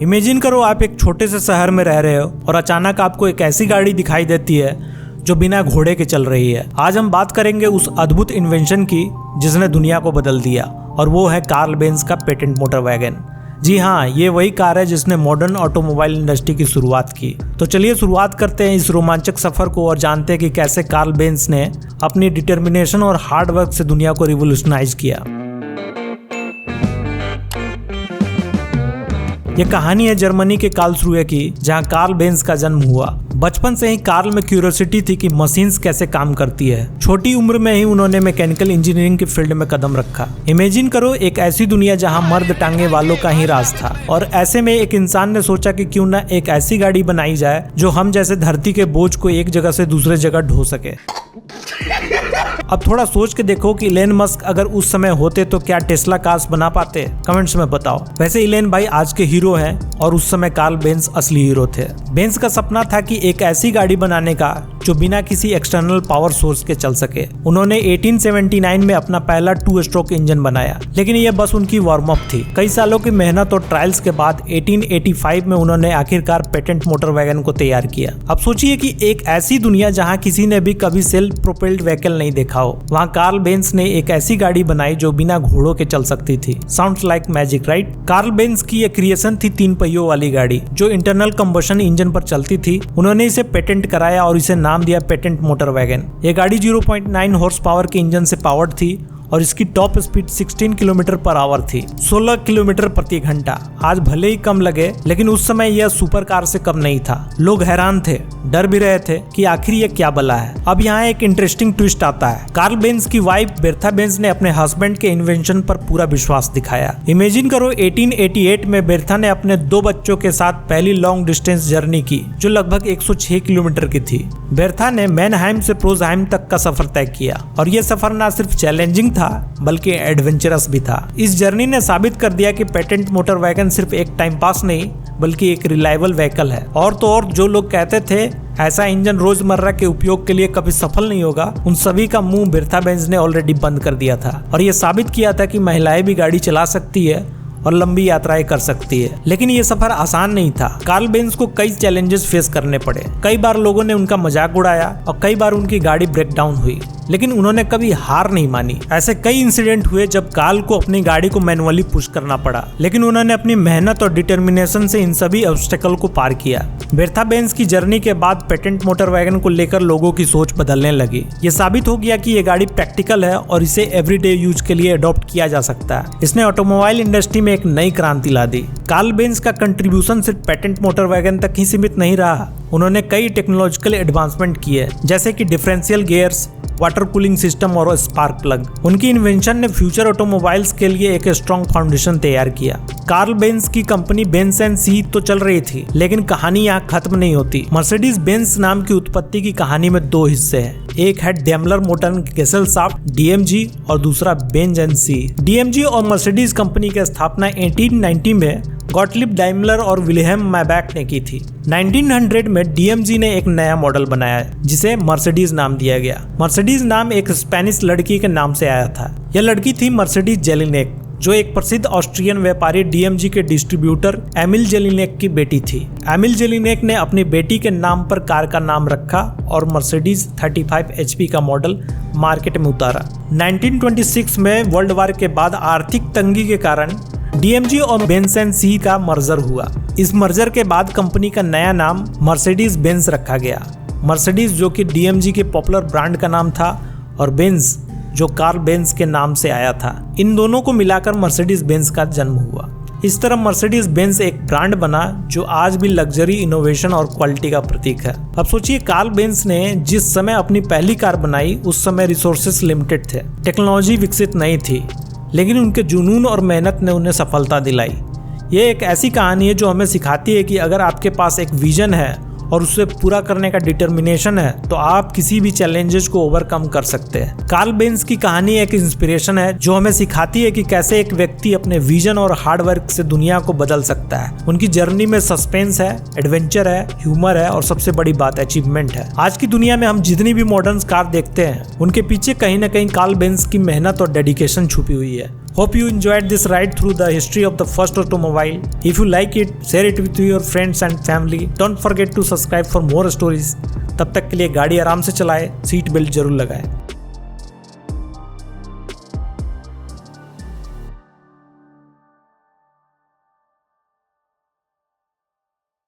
Imagine करो आप एक छोटे से शहर में रह रहे हो और अचानक आपको एक ऐसी गाड़ी दिखाई देती है जो बिना घोड़े के चल रही है। आज हम बात करेंगे उस अद्भुत इन्वेंशन की जिसने दुनिया को बदल दिया, और वो है कार्ल बेंज का पेटेंट मोटर वैगन। जी हाँ, ये वही कार है जिसने मॉडर्न ऑटोमोबाइल इंडस्ट्री की शुरुआत की। तो चलिए शुरुआत करते हैं इस रोमांचक सफर को और जानते हैं कि कैसे कार्ल बेंज ने अपनी डिटर्मिनेशन और हार्ड वर्क से दुनिया को रिवोल्यूशनाइज किया। ये कहानी है जर्मनी के कार्लसरूहे की, जहां कार्ल बेंज का जन्म हुआ। बचपन से ही कार्ल में क्यूरियोसिटी थी कि मशीन्स कैसे काम करती है। छोटी उम्र में ही उन्होंने मैकेनिकल इंजीनियरिंग के फील्ड में कदम रखा। इमेजिन करो एक ऐसी दुनिया जहां मर्द टांगे वालों का ही राज था, और ऐसे में एक इंसान ने सोचा कि क्यों ना एक ऐसी गाड़ी बनाई जाए जो हम जैसे धरती के बोझ को एक जगह से दूसरे जगह ढो सके। अब थोड़ा सोच के देखो कि इलेन मस्क अगर उस समय होते तो क्या टेस्ला कार्स बना पाते? कमेंट्स में बताओ। वैसे इलेन भाई आज के हीरो हैं और उस समय कार्ल बेंज असली हीरो थे। बेंज का सपना था कि एक ऐसी गाड़ी बनाने का जो बिना किसी एक्सटर्नल पावर सोर्स के चल सके। उन्होंने 1879 में अपना पहला 2 स्ट्रोक इंजन बनाया, लेकिन यह बस उनकी वार्म अप थी। कई सालों की मेहनत और ट्रायल्स के बाद 1885 में उन्होंने आखिरकार पेटेंट मोटर वैगन को तैयार किया। अब सोचिए कि एक ऐसी दुनिया जहां किसी ने भी कभी सेल्फ प्रोपेल्ड व्हीकल नहीं देखा हो, वहां कार्ल बेंज ने एक ऐसी गाड़ी बनाई जो बिना घोड़ों के चल सकती थी। Sounds like magic, right? Karl Benz की यह क्रिएशन थी 3 पहियों वाली गाड़ी जो इंटरनल कंबशन इंजन पर चलती थी। उन्होंने इसे पेटेंट कराया और इसे नाम दिया पेटेंट मोटर वैगन। ये गाड़ी 0.9 हॉर्स पावर के इंजन से पावर्ड थी और इसकी top speed 16 kilometre per hour थी, 16 किलोमीटर प्रति घंटा। आज भले ही कम लगे, लेकिन उस समय यह सुपर कार से कम नहीं था। लोग हैरान थे, डर भी रहे थे कि आखिर ये क्या बला है। अब यहाँ एक इंटरेस्टिंग ट्विस्ट आता है। कार्ल बेंज की वाइफ बेर्था बेंज ने अपने हस्बैंड के इन्वेंशन पर पूरा विश्वास दिखाया। इमेजिन करो 1888 में बेर्था ने अपने 2 बच्चों के साथ पहली लॉन्ग डिस्टेंस जर्नी की जो लगभग 106 किलोमीटर की थी। बेर्था ने मैनहाइम से प्रोजहाइम तक का सफर तय किया, और यह सफर न सिर्फ चैलेंजिंग था बल्कि एडवेंचरस भी था। इस जर्नी ने साबित कर दिया कि पेटेंट मोटर वैगन सिर्फ एक टाइम पास नहीं बल्कि एक रिलायबल व्हीकल है। और तो और जो लोग कहते थे ऐसा इंजन रोजमर्रा के उपयोग के लिए कभी सफल नहीं होगा, उन सभी का मुंह बेर्था बेंज ने ऑलरेडी बंद कर दिया था, और यह साबित किया था कि महिलाएं भी गाड़ी चला सकती है और लंबी यात्राएं कर सकती है। लेकिन ये सफर आसान नहीं था। कार्ल बेंज को कई चैलेंजेस फेस करने पड़े। कई बार लोगों ने उनका मजाक उड़ाया और कई बार उनकी गाड़ी ब्रेक डाउन हुई, लेकिन उन्होंने कभी हार नहीं मानी। ऐसे कई इंसिडेंट हुए जब कार्ल को अपनी गाड़ी को मैनुअली पुश करना पड़ा, लेकिन उन्होंने अपनी मेहनत और डिटर्मिनेशन से इन सभी ऑब्स्टेकल को पार किया। बेर्था बेंज की जर्नी के बाद पेटेंट मोटर वैगन को लेकर लोगों की सोच बदलने लगी। ये साबित हो गया कि ये गाड़ी प्रैक्टिकल है और इसे एवरीडे यूज के लिए अडॉप्ट किया जा सकता है। इसने ऑटोमोबाइल इंडस्ट्री में एक नई क्रांति ला दी। कार्ल बेंज का कंट्रीब्यूशन सिर्फ पेटेंट मोटर वैगन तक ही सीमित नहीं रहा। उन्होंने कई टेक्नोलॉजिकल एडवांसमेंट किए, जैसे कि differential gears, water cooling system और स्पार्क प्लग। उनकी इन्वेंशन ने फ्यूचर ऑटोमोबाइल्स के लिए एक स्ट्रॉन्ग फाउंडेशन तैयार किया। कार्ल बेंज की कंपनी बेंज एंड सी तो चल रही थी, लेकिन कहानी यहाँ खत्म नहीं होती। मर्सिडीज बेंज नाम की उत्पत्ति की कहानी में 2 हिस्से हैं। एक है डेमलर मोटर गेसेलशाफ्ट डीएमजी और दूसरा बेंज एंड सी। डीएमजी और मर्सिडीज कंपनी की स्थापना 1890 में गॉटलिब डाइमलर और विल्हेम मैबैक ने की थी। 1900 में डीएमजी ने एक नया मॉडल बनाया जिसे मर्सिडीज नाम दिया गया। मर्सिडीज नाम एक स्पेनिश लड़की के नाम से आया था। यह लड़की थी मर्सिडीज जेलिनेक, जो एक प्रसिद्ध ऑस्ट्रियन व्यापारी डीएमजी के डिस्ट्रीब्यूटर एमिल जेलिनेक की बेटी थी। एमिल जेलिनेक ने अपनी बेटी के नाम पर कार का नाम रखा और मर्सिडीज 35 HP का मॉडल मार्केट में उतारा। 1926 में वर्ल्ड वार के बाद आर्थिक तंगी के कारण डीएमजी और बेंज एंड सी का मर्जर हुआ। इस मर्जर के बाद कंपनी का नया नाम मर्सिडीज बेंज रखा गया। मर्सिडीज जो कि डीएमजी के पॉपुलर ब्रांड का नाम था, और बेंज जो कार्ल बेंज के नाम से आया था। इन दोनों को मिलाकर मर्सिडीज बेंज का जन्म हुआ। इस तरह मर्सिडीज बेंज एक ब्रांड बना जो आज भी लग्जरी, इनोवेशन और क्वालिटी का प्रतीक है। अब सोचिए कार्ल बेंज ने जिस समय अपनी पहली कार बनाई उस समय रिसोर्सेस लिमिटेड थे, टेक्नोलॉजी विकसित नहीं थी, लेकिन उनके जुनून और मेहनत ने उन्हें सफलता दिलाई। ये एक ऐसी कहानी है जो हमें सिखाती है कि अगर आपके पास एक विजन है और उसे पूरा करने का डिटर्मिनेशन है तो आप किसी भी चैलेंजेस को ओवरकम कर सकते हैं। कार्ल बेंज की कहानी एक इंस्पिरेशन है जो हमें सिखाती है कि कैसे एक व्यक्ति अपने विजन और हार्ड वर्क से दुनिया को बदल सकता है। उनकी जर्नी में सस्पेंस है, एडवेंचर है, ह्यूमर है और सबसे बड़ी बात अचीवमेंट है। आज की दुनिया में हम जितनी भी मॉडर्न कार देखते हैं उनके पीछे कहीं ना कहीं कार्ल बेंज की मेहनत और डेडिकेशन छुपी हुई है। Hope you enjoyed this ride through the history of the first automobile. If you like it, share it with your friends and family. Don't forget to subscribe for more stories. तब तक के लिए गाड़ी आराम से चलाएं, सीट बेल्ट जरूर लगाएं।